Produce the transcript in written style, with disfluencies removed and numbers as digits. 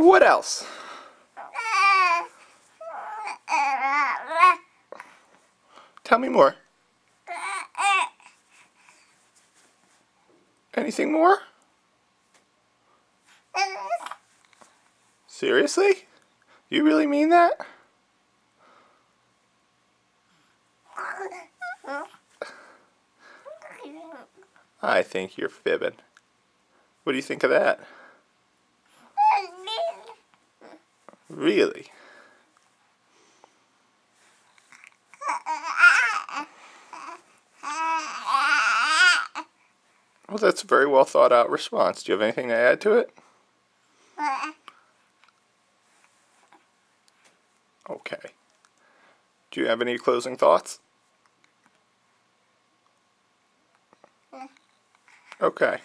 What else? Tell me more. Anything more? Seriously? You really mean that? I think you're fibbing. What do you think of that? Really? Well, that's a very well thought out response. Do you have anything to add to it? Okay. Do you have any closing thoughts? Okay.